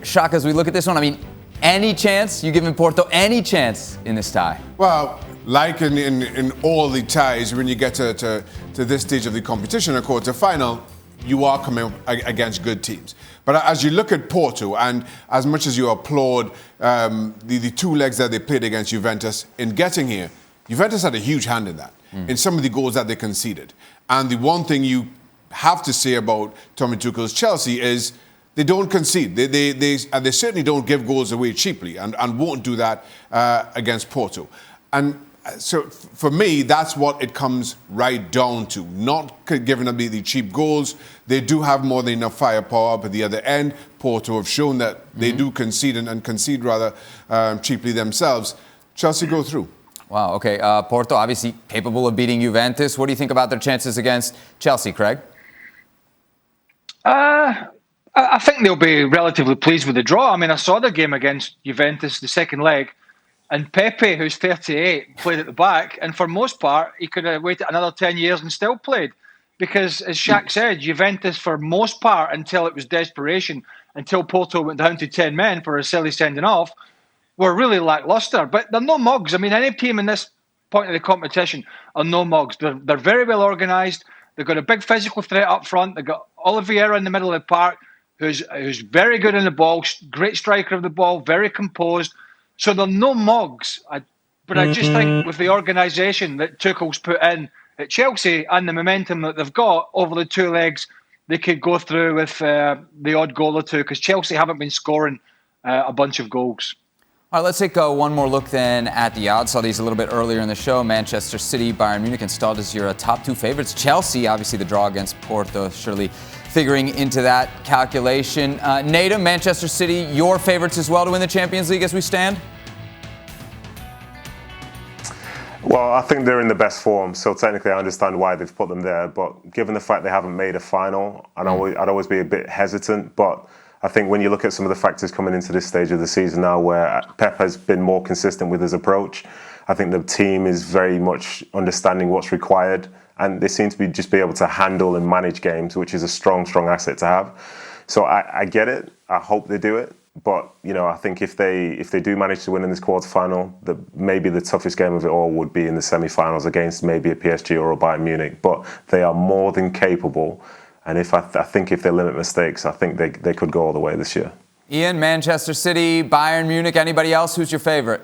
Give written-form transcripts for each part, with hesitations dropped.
Shaka, as we look at this one, I mean, any chance you giving Porto any chance in this tie? Well, like in all the ties, when you get to this stage of the competition, a quarter-final, you are coming up against good teams. But as you look at Porto, and as much as you applaud the two legs that they played against Juventus in getting here, Juventus had a huge hand in that, in some of the goals that they conceded. And the one thing you have to say about Tommy Tuchel's Chelsea is they don't concede. They certainly don't give goals away cheaply and won't do that against Porto. And so for me, that's what it comes right down to. Not giving them the cheap goals. They do have more than enough firepower up at the other end. Porto have shown that they do concede and concede rather cheaply themselves. Chelsea go through. Wow, okay. Porto obviously capable of beating Juventus. What do you think about their chances against Chelsea, Craig? I think they'll be relatively pleased with the draw. I mean, I saw the game against Juventus, the second leg, and Pepe, who's 38, played at the back. And for most part, he could have waited another 10 years and still played. Because, as Shaq said, Juventus, for most part, until it was desperation, until Porto went down to 10 men for a silly sending off, were really lacklustre. But they're no mugs. I mean, any team in this point of the competition are no mugs. They're very well organised. They've got a big physical threat up front. They've got Oliveira in the middle of the park, who's very good in the ball, great striker of the ball, very composed. So they're no mugs. But I just think with the organisation that Tuchel's put in at Chelsea and the momentum that they've got over the two legs, they could go through with the odd goal or two, because Chelsea haven't been scoring a bunch of goals. All right, let's take one more look then at the odds. Saw these a little bit earlier in the show. Manchester City, Bayern Munich installed as your top two favorites. Chelsea, obviously the draw against Porto, surely figuring into that calculation. Nedum, Manchester City, your favorites as well to win the Champions League as we stand? Well, I think they're in the best form, so technically I understand why they've put them there. But given the fact they haven't made a final, I'd always be a bit hesitant. But I think when you look at some of the factors coming into this stage of the season now, where Pep has been more consistent with his approach, I think the team is very much understanding what's required, and they seem to be able to handle and manage games, which is a strong asset to have. So I get it. I hope they do it. But, you know, I think if they do manage to win in this quarterfinal, maybe the toughest game of it all would be in the semi-finals against maybe a PSG or a Bayern Munich. But they are more than capable. And I think if they limit mistakes, I think they could go all the way this year. Ian, Manchester City, Bayern Munich, anybody else? Who's your favorite?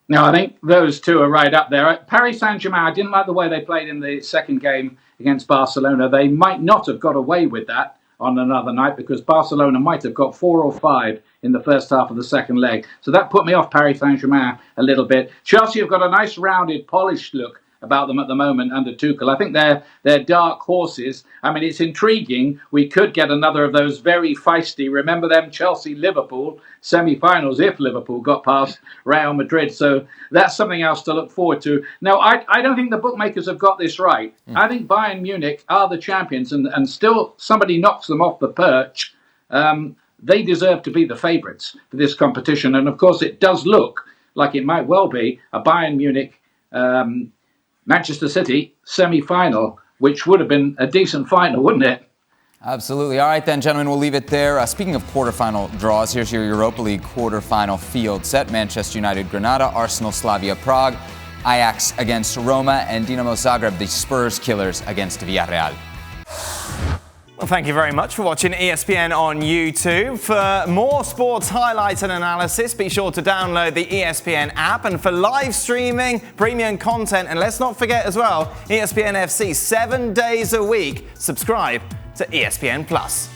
No, I think those two are right up there. Paris Saint-Germain, I didn't like the way they played in the second game against Barcelona. They might not have got away with that on another night, because Barcelona might have got 4 or 5 in the first half of the second leg. So that put me off Paris Saint-Germain a little bit. Chelsea have got a nice rounded, polished look about them at the moment under Tuchel. I think they're dark horses. I mean, it's intriguing. We could get another of those very feisty, remember them Chelsea-Liverpool semi-finals if Liverpool got past Real Madrid. So that's something else to look forward to. Now, I don't think the bookmakers have got this right. I think Bayern Munich are the champions, and still somebody knocks them off the perch. They deserve to be the favourites for this competition. And, of course, it does look like it might well be a Bayern Munich Manchester City semi-final, which would have been a decent final, wouldn't it? Absolutely. All right, then, gentlemen, we'll leave it there. Speaking of quarterfinal draws, here's your Europa League quarterfinal field set. Manchester United, Granada, Arsenal, Slavia Prague, Ajax against Roma, and Dinamo Zagreb, the Spurs killers, against Villarreal. Well, thank you very much for watching ESPN on YouTube. For more sports highlights and analysis, be sure to download the ESPN app. And for live streaming, premium content, and let's not forget as well, ESPN FC 7 days a week. Subscribe to ESPN Plus.